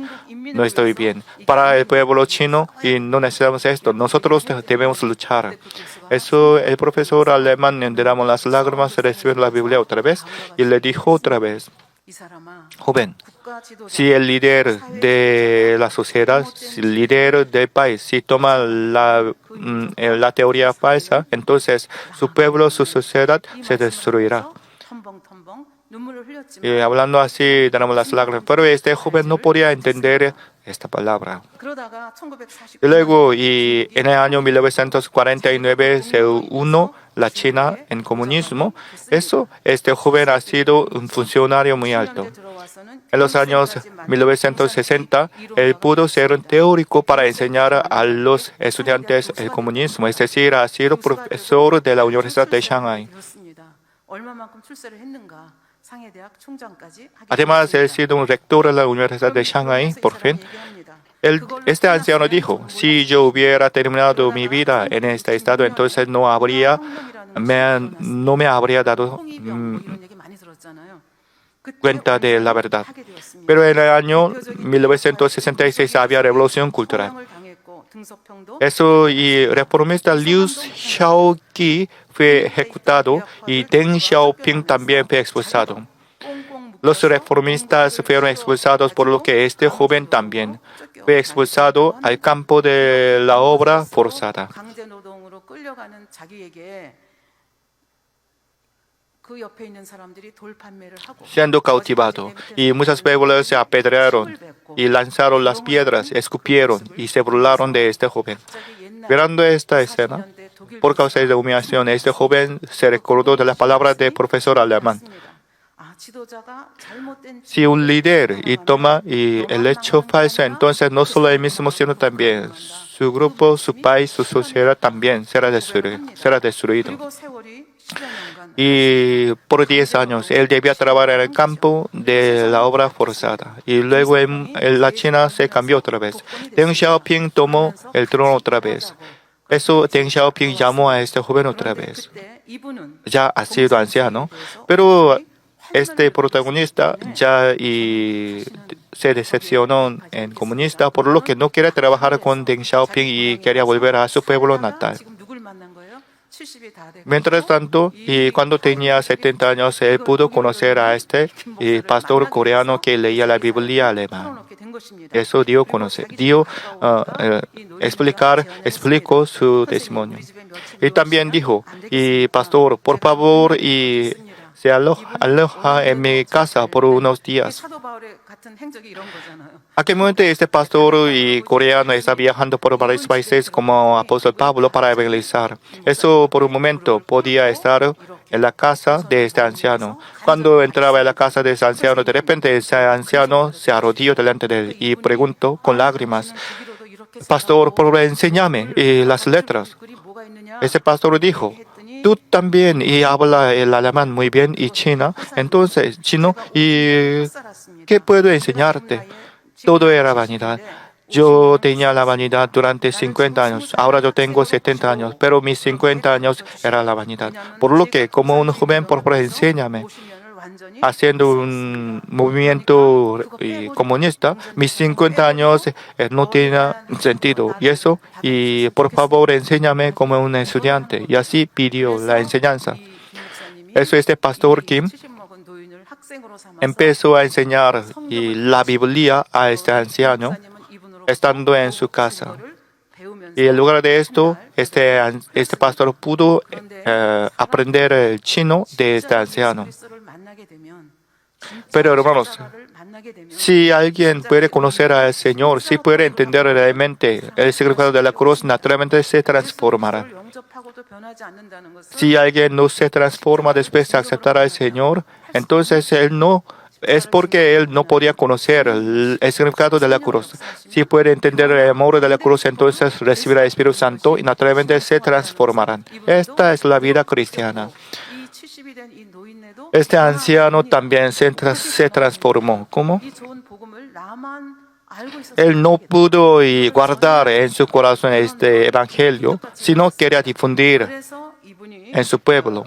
No estoy bien. Para el pueblo chino, y no necesitamos esto, nosotros debemos luchar. Eso, el profesor alemán derramó las lágrimas, recibió la Biblia otra vez y le dijo otra vez: joven, si el líder de la sociedad, si el líder del país, si toma la teoría falsa, entonces su pueblo, su sociedad se destruirá. Y hablando así, tenemos las lágrimas. Pero este joven no podía entender esta palabra. 그러다가 1949 Y luego, y en el año 1949 se unió la China en comunismo. Este joven ha sido un funcionario muy alto. En los años 1960, él pudo ser un teórico para enseñar a los estudiantes el comunismo, es decir, ha sido profesor de la Universidad de Shanghái. Además, él ha sido un rector de la Universidad de Shanghái, por fin. Este anciano dijo, si yo hubiera terminado mi vida en este estado, entonces no me habría dado cuenta de la verdad. Pero en el año 1966 había revolución cultural. Eso, y el reformista Liu Shaoqi fue ejecutado y Deng Xiaoping también fue expulsado. Los reformistas fueron expulsados, por lo que este joven también fue expulsado al campo de la obra forzada. Siendo cautivado, y muchos pueblos se apedrearon y lanzaron las piedras, escupieron y se burlaron de este joven. Mirando esta escena, por causa de la humillación, este joven se recordó de las palabras del profesor alemán. Si un líder toma el hecho falso, entonces no solo él mismo, sino también su grupo, su país, su sociedad también será destruido. Y por 10 años, él debía trabajar en el campo de la obra forzada. Y luego la China se cambió otra vez. Deng Xiaoping tomó el trono otra vez. Deng Xiaoping llamó a este joven otra vez. Ya ha sido anciano, pero este protagonista ya se decepcionó en comunista, por lo que no quiere trabajar con Deng Xiaoping y quería volver a su pueblo natal. Mientras tanto, y cuando tenía 70 años, él pudo conocer a este pastor coreano que leía la Biblia alemana. Eso explicó su testimonio. Y también dijo, pastor, por favor, se aloja en mi casa por unos días. Actualmente este pastor coreano está viajando por varios países como apóstol Pablo para evangelizar. Eso por un momento podía estar en la casa de este anciano. Cuando entraba en la casa de ese anciano, de repente ese anciano se arrodilló delante de él y preguntó con lágrimas, pastor, por favor, enséñame las letras. Ese pastor dijo, tú también hablas el alemán muy bien y chino, ¿qué puedo enseñarte? Todo era vanidad. Yo tenía la vanidad durante 50 años, ahora yo tengo 70 años, pero mis 50 años era la vanidad. Por lo que, como un joven, por favor, enséñame. Haciendo un movimiento comunista, mis 50 años no tenía sentido. Y por favor, enséñame como un estudiante. Y así pidió la enseñanza. Este pastor Kim empezó a enseñar la Biblia a este anciano, estando en su casa. Y en lugar de esto, este pastor pudo aprender el chino de este anciano. Pero hermanos, si alguien puede conocer al Señor, si puede entender realmente el significado de la cruz, naturalmente se transformará. Si alguien no se transforma después de aceptar al Señor, entonces es porque él no podía conocer el significado de la cruz. Si puede entender el amor de la cruz, entonces recibirá el Espíritu Santo y naturalmente se transformarán. Esta es la vida cristiana. Este anciano también se transformó. ¿Cómo? Él no pudo guardar en su corazón este evangelio, sino quería difundir en su pueblo.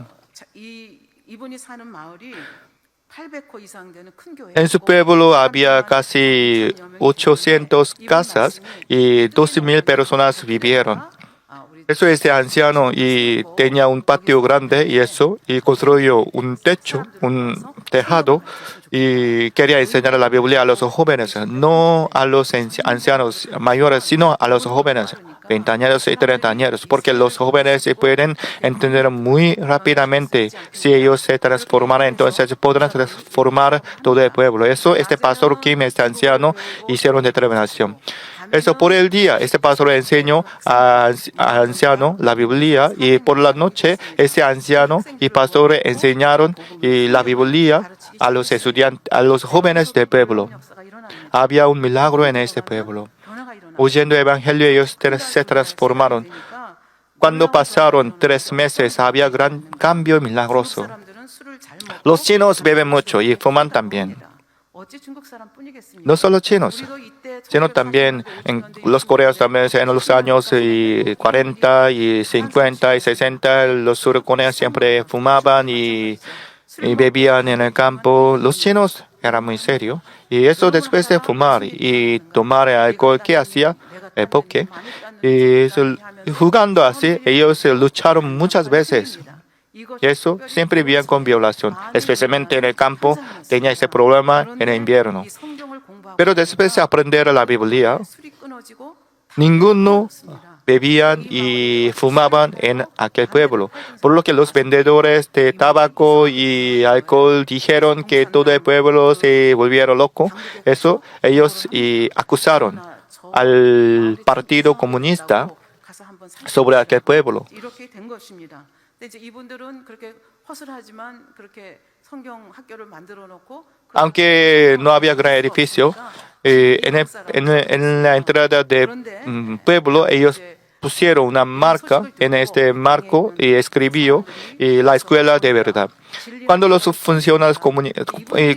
En su pueblo había casi 800 casas y 12,000 personas vivieron. Este anciano tenía un patio grande y construyó un techo, tejado y quería enseñar la Biblia a los jóvenes, no a los ancianos mayores, sino a los jóvenes, 20 años y 30 años, porque los jóvenes se pueden entender muy rápidamente. Si ellos se transforman, entonces podrán transformar todo el pueblo. Eso, este pastor Kim, este anciano, hicieron determinación. Eso por el día, este pastor enseñó al anciano la Biblia y por la noche, este anciano y pastor enseñaron la Biblia a los estudiantes, a los jóvenes del pueblo. Había un milagro en este pueblo. Oyendo el evangelio, ellos se transformaron. Cuando pasaron 3 meses, había gran cambio milagroso. Los chinos beben mucho y fuman también. No solo chinos, sino también en los coreanos también en los años 40 y 50 y 60, los surcoreanos siempre fumaban y bebían en el campo. Los chinos eran muy serios. Y eso después de fumar y tomar alcohol, ¿qué hacía? Porque jugando así, ellos lucharon muchas veces. Y eso siempre vivían con violación, especialmente en el campo, tenía ese problema en el invierno. Pero después de aprender la Biblia, ninguno bebían y fumaban en aquel pueblo. Por lo que los vendedores de tabaco y alcohol dijeron que todo el pueblo se volviera loco. Eso ellos acusaron al Partido Comunista sobre aquel pueblo. Aunque no había gran edificio, en la entrada del pueblo ellos pusieron una marca en este marco y escribió la escuela de verdad. Cuando los funcionarios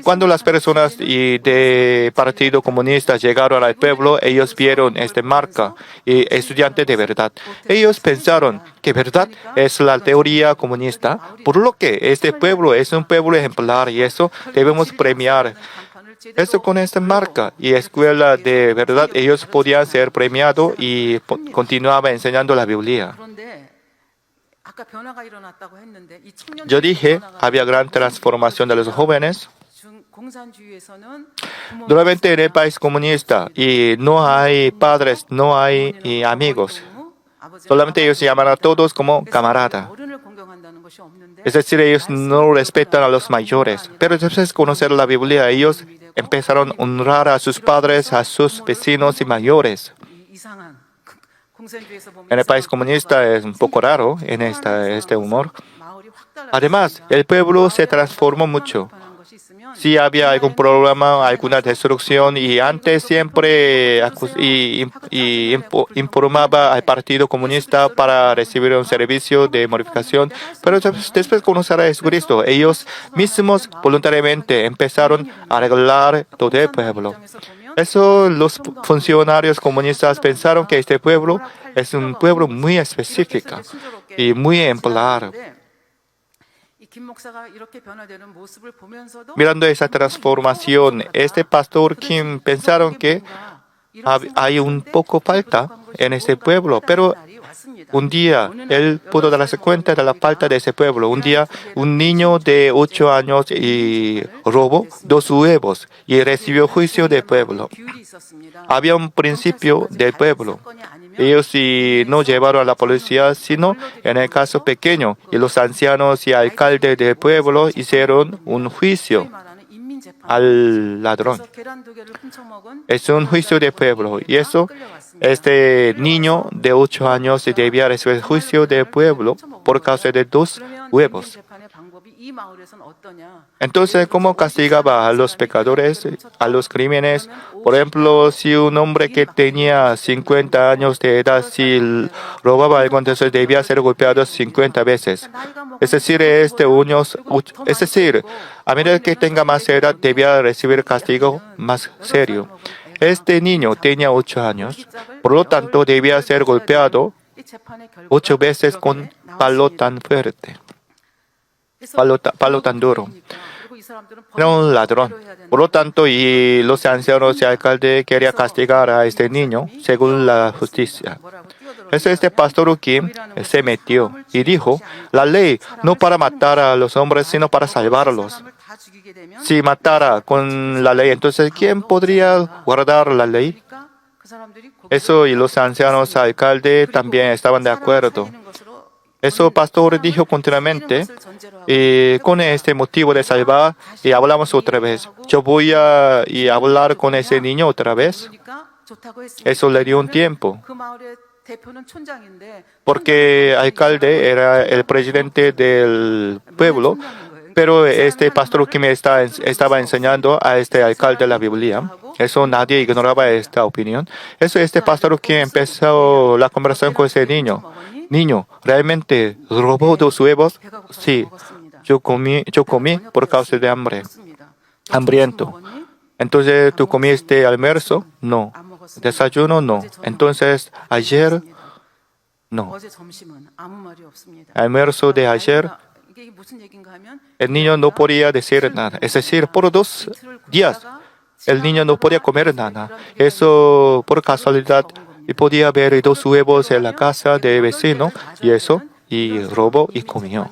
cuando las personas del Partido Comunista llegaron al pueblo, ellos vieron esta marca y estudiantes de verdad. Ellos pensaron que verdad es la teoría comunista, por lo que este pueblo es un pueblo ejemplar y eso debemos premiar. Eso con esta marca y escuela de verdad, ellos podían ser premiados y continuaban enseñando la Biblia. Yo dije, había gran transformación de los jóvenes. Duramente en el país comunista y no hay padres, no hay amigos. Solamente ellos se llaman a todos como camarada. Es decir, ellos no respetan a los mayores. Pero después de conocer la Biblia, ellos empezaron a honrar a sus padres, a sus vecinos y mayores. En el país comunista es un poco raro en este humor. Además, el pueblo se transformó mucho. Si había algún problema, alguna destrucción, y antes siempre informaba al Partido Comunista para recibir un servicio de modificación. Pero después de conocer a Jesucristo, ellos mismos voluntariamente empezaron a arreglar todo el pueblo. Eso los funcionarios comunistas pensaron que este pueblo es un pueblo muy específico y muy ejemplar. Mirando esa transformación, este pastor Kim pensaron que hay un poco falta en ese pueblo, pero un día él pudo darse cuenta de la falta de ese pueblo. Un día un niño de 8 años robó 2 huevos y recibió juicio del pueblo. Había un principio del pueblo. Ellos no llevaron a la policía, sino en el caso pequeño, y los ancianos y alcaldes del pueblo hicieron un juicio al ladrón. Es un juicio del pueblo, y eso, este niño de 8 años debía recibir el juicio del pueblo por causa de 2 huevos. Entonces, ¿cómo castigaba a los pecadores, a los crímenes? Por ejemplo, si un hombre que tenía 50 años de edad, si robaba algo, entonces debía ser golpeado 50 veces. Es decir, a medida que tenga más edad, debía recibir castigo más serio. Este niño tenía 8 años, por lo tanto, debía ser golpeado 8 veces con palo tan fuerte. Palo tan duro. Era un ladrón. Por lo tanto, y los ancianos y alcaldes querían castigar a este niño según la justicia. Entonces este pastor Kim se metió y dijo, la ley no para matar a los hombres, sino para salvarlos. 다 죽이게 되면 si matara con la ley, entonces ¿quién podría guardar la ley? 그러니까 그 사람들이 Eso y los ancianos alcaldes también estaban de acuerdo. Eso pastor dijo continuamente y con este motivo de salvar y hablamos otra vez. Yo voy a y hablar con ese niño otra vez. Eso le dio un tiempo. 그 마을의 대표는 촌장인데 Porque alcalde era el presidente del pueblo, pero este pastor que me estaba enseñando a este alcalde la Biblia, eso nadie ignoraba esta opinión. Eso este pastor que empezó la conversación con ese niño. Niño, ¿realmente robó 2 huevos? Sí, yo comí por causa de hambre, hambriento. Entonces, ¿tú comiste almuerzo? No. Desayuno, no. Entonces, ayer, no. 어제 점심은 아무 말이 없습니다. Almuerzo de ayer, 이게 무슨 얘기인가 하면 el niño no podía decir nada. Es decir, por 2 días, el niño no podía comer nada. Eso, por casualidad, y podía ver 2 huevos en la casa del vecino, y eso, y robó y comió.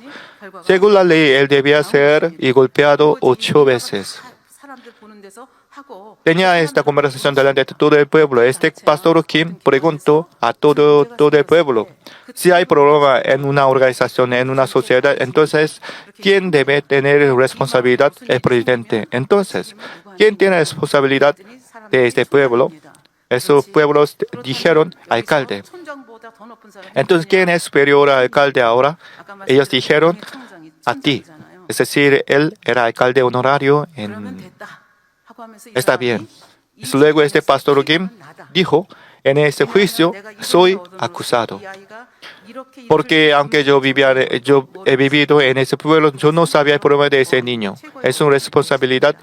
Según la ley, él debía ser y golpeado 8 veces. 사람들 보는 데서 하고 Tenía esta conversación delante de todo el pueblo. Este pastor Kim preguntó a todo el pueblo, si hay problema en una organización, en una sociedad, entonces, ¿quién debe tener responsabilidad? El presidente. Entonces, ¿quién tiene responsabilidad de este pueblo? Esos pueblos dijeron, alcalde. 촌장보다 더 높은 사람이 Entonces, ¿quién es superior al alcalde ahora? 아까 Ellos dijeron, 촌장이 a ti. 촌장이잖아요. Es decir, él era alcalde honorario 그러면 en... 됐다 하고 하면서 이 Está 사람이 bien. 이 Luego este 집에서 pastor 책임은 Kim 나다. dijo, en este juicio 내가 이런 soy 얻음으로써 acusado. 이 아이가 이렇게 이틀 Porque aunque yo he vivido en ese pueblo, yo no sabía el problema de ese niño. Es una responsabilidad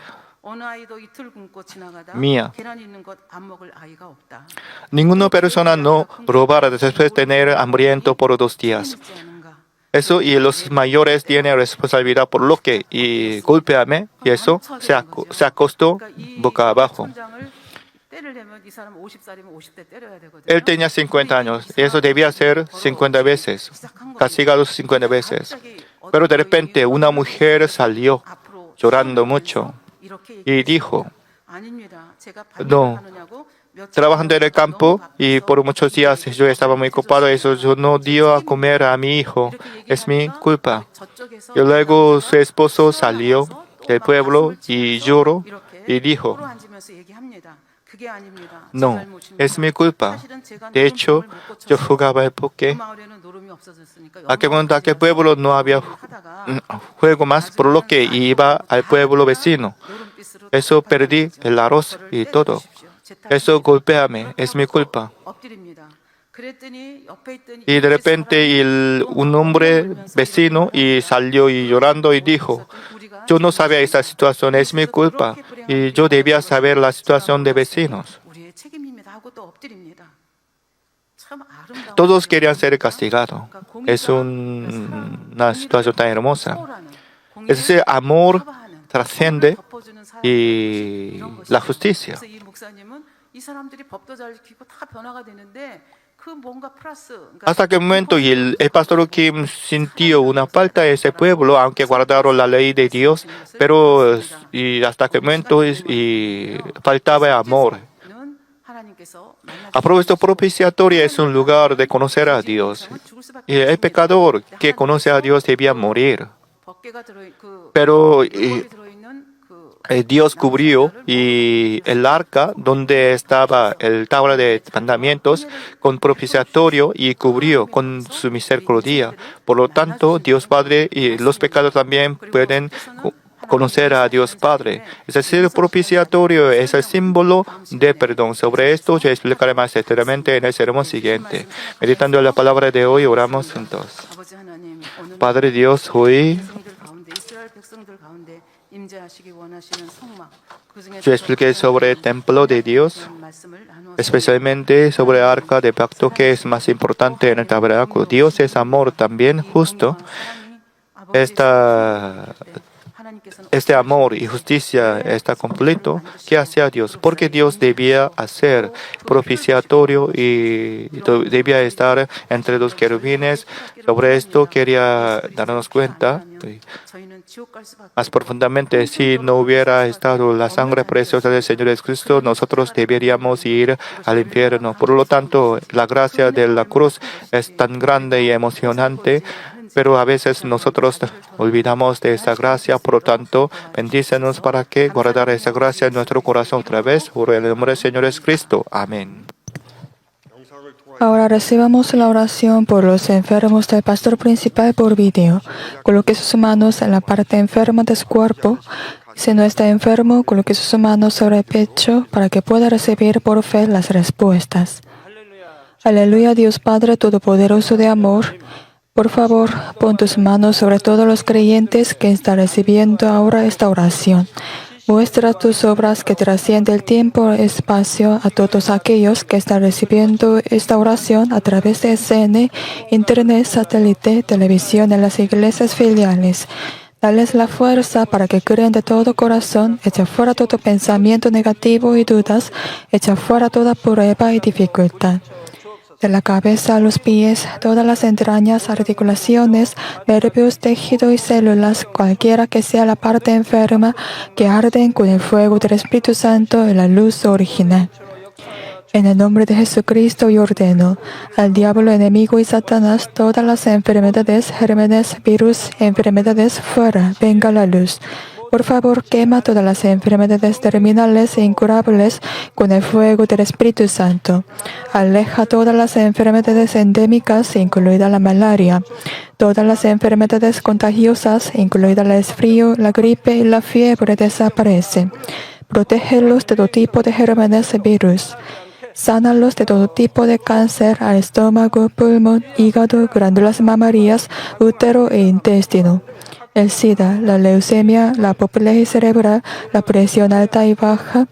어느 아이도 이틀 굶고 지나가다 mía. 계란 있는 것 안 먹을 아이가 없다. Ninguna persona no robará después de tener hambriento por 2 días. 믿지 않은가? Eso y los mayores tienen responsabilidad por lo que y golpeame y eso se acostó 그러니까 이 boca abajo. 촌장을 때리려면 이 사람 50살이면 50대 때려야 되거든요. Él tenía 50 años y eso debía ser 50 veces, castigado 50 veces. Pero de repente una mujer salió 앞으로 llorando mucho 이렇게 y dijo, 아닙니다. 제가 No. 하느냐고 며칠 trabajando en el 전부터 campo 너무 y 바빠서 por muchos días yo estaba muy ocupado, eso yo no dio a comer a mi hijo, es mi culpa. 저쪽에서 Y luego su esposo salió del pueblo y lloró y dijo, 서로 앉으면서 얘기합니다. 그게 아닙니다. 제 no, 잘못입니다. es mi culpa. 사실은 제가 De hecho, 노름통을 못 yo 고쳐서 jugaba el 그 poke. 마을에는 노름이 없어졌으니까 Aquel pueblo no había juego más, por lo que iba al pueblo vecino. Eso perdí el arroz y todo. Eso golpéame, es mi culpa. Y de repente un hombre vecino y salió y llorando y dijo, yo no sabía esta situación, es mi culpa. Y yo debía saber la situación de vecinos. Todos querían ser castigados. Es una situación tan hermosa. Es decir, amor trasciende y la justicia. Hasta que el momento y el pastor Kim sintió una falta de ese pueblo, aunque guardaron la ley de Dios, pero y hasta que el momento y faltaba amor. A propósito, propiciatoria es un lugar de conocer a Dios. Y el pecador que conoce a Dios debía morir. Pero Dios cubrió y el arca donde estaba el tabla de mandamientos con propiciatorio y cubrió con su misericordia. Por lo tanto, Dios Padre y los pecados también pueden conocer a Dios Padre. Es decir, propiciatorio es el símbolo de perdón. Sobre esto yo explicaré más detalladamente en el sermón siguiente. Meditando en la palabra de hoy, oramos juntos. Padre Dios, hoy yo expliqué sobre el templo de Dios, especialmente sobre el arca de pacto que es más importante en el tabernáculo. Dios es amor también justo. Esta este amor y justicia está completo, ¿qué hacía Dios? Porque Dios debía hacer propiciatorio y debía estar entre los querubines. Sobre esto quería darnos cuenta más profundamente. Si no hubiera estado la sangre preciosa del Señor Jesucristo, nosotros deberíamos ir al infierno. Por lo tanto, la gracia de la cruz es tan grande y emocionante, pero a veces nosotros olvidamos de esa gracia. Por lo tanto, bendícenos para que guardar esa gracia en nuestro corazón otra vez. Por el nombre del Señor Jesucristo. Amén. Ahora recibamos la oración por los enfermos del pastor principal por video. Coloque sus manos en la parte enferma de su cuerpo. Si no está enfermo, coloque sus manos sobre el pecho para que pueda recibir por fe las respuestas. Aleluya, Dios Padre Todopoderoso de amor. Por favor, pon tus manos sobre todos los creyentes que están recibiendo ahora esta oración. Muestra tus obras que trascienden el tiempo y espacio a todos aquellos que están recibiendo esta oración a través de SN, Internet, satélite, televisión en las iglesias filiales. Dales la fuerza para que crean de todo corazón, echa fuera todo pensamiento negativo y dudas, echa fuera toda prueba y dificultad. De la cabeza a los pies, todas las entrañas, articulaciones, nervios, tejido y células, cualquiera que sea la parte enferma, que arden con el fuego del Espíritu Santo y la luz original. En el nombre de Jesucristo yo ordeno al diablo enemigo y Satanás todas las enfermedades, gérmenes, virus, enfermedades fuera, venga la luz. Por favor, quema todas las enfermedades terminales e incurables con el fuego del Espíritu Santo. Aleja todas las enfermedades endémicas, incluida la malaria. Todas las enfermedades contagiosas, incluida el resfrío, la gripe y la fiebre, desaparecen. Protégelos de todo tipo de gérmenes y virus. Sánalos de todo tipo de cáncer al estómago, pulmón, hígado, glándulas mamarias, útero e intestino. El SIDA, la leucemia, la apoplejía cerebral, la presión alta y baja,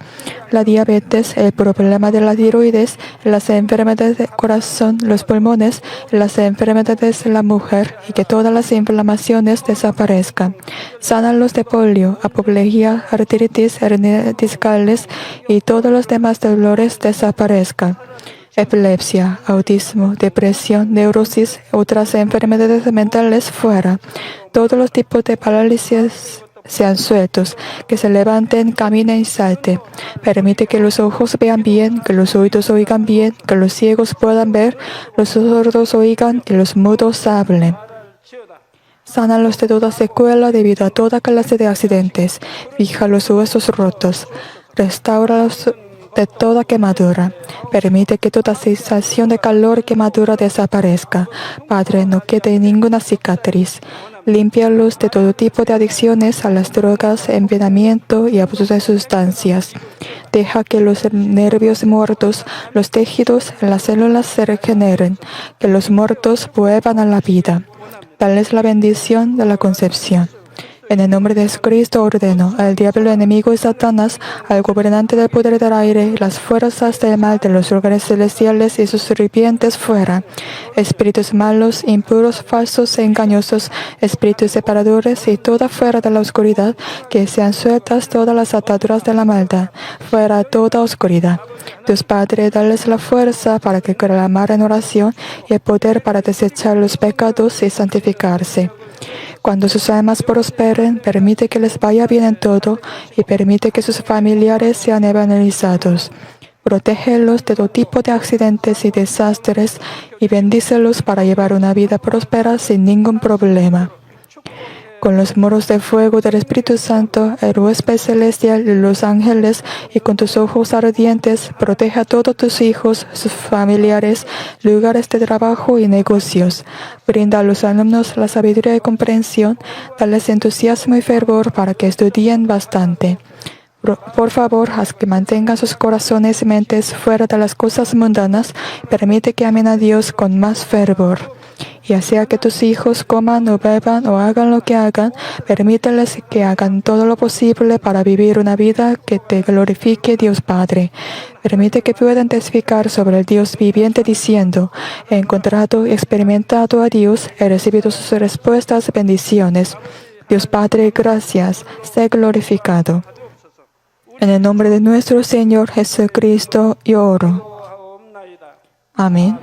la diabetes, el problema de la tiroides, las enfermedades del corazón, los pulmones, las enfermedades de la mujer y que todas las inflamaciones desaparezcan. Sánalos de polio, apoplejía, artritis, hernias discales y todos los demás dolores desaparezcan. Epilepsia, autismo, depresión, neurosis, otras enfermedades mentales fuera. Todos los tipos de parálisis sean sueltos, que se levanten, caminen y salten. Permite que los ojos vean bien, que los oídos oigan bien, que los ciegos puedan ver, los sordos oigan y los mudos hablen. Sánalos de toda secuela debido a toda clase de accidentes. Fija los huesos rotos. Restáuralos de toda quemadura. Permite que toda sensación de calor y quemadura desaparezca. Padre, no quede ninguna cicatriz. Límpialos de todo tipo de adicciones a las drogas, envenenamiento y abuso de sustancias. Deja que los nervios muertos, los tejidos, las células se regeneren, que los muertos vuelvan a la vida. Dales la bendición de la concepción. En el nombre de Jesucristo ordeno al diablo enemigo y Satanás, al gobernante del poder del aire, las fuerzas del mal de los lugares celestiales y sus sirvientes fuera. Espíritus malos, impuros, falsos e engañosos, espíritus separadores y toda fuera de la oscuridad, que sean sueltas todas las ataduras de la maldad, fuera toda oscuridad. Dios Padre, dales la fuerza para que clamar en oración y el poder para desechar los pecados y santificarse. Cuando sus almas prosperen, permite que les vaya bien en todo y permite que sus familiares sean evangelizados. Protégelos de todo tipo de accidentes y desastres y bendícelos para llevar una vida próspera sin ningún problema. Con los muros de fuego del Espíritu Santo, el huésped celestial y los ángeles, y con tus ojos ardientes, protege a todos tus hijos, sus familiares, lugares de trabajo y negocios. Brinda a los alumnos la sabiduría y comprensión, dales entusiasmo y fervor para que estudien bastante. Por favor, haz que mantengan sus corazones y mentes fuera de las cosas mundanas, permite que amen a Dios con más fervor. Ya sea que tus hijos coman o beban o hagan lo que hagan, permíteles que hagan todo lo posible para vivir una vida que te glorifique, Dios Padre. Permite que puedan testificar sobre el Dios viviente diciendo: he encontrado y experimentado a Dios, he recibido sus respuestas, bendiciones. Dios Padre, gracias, sé glorificado. En el nombre de nuestro Señor Jesucristo, yo oro. Amén.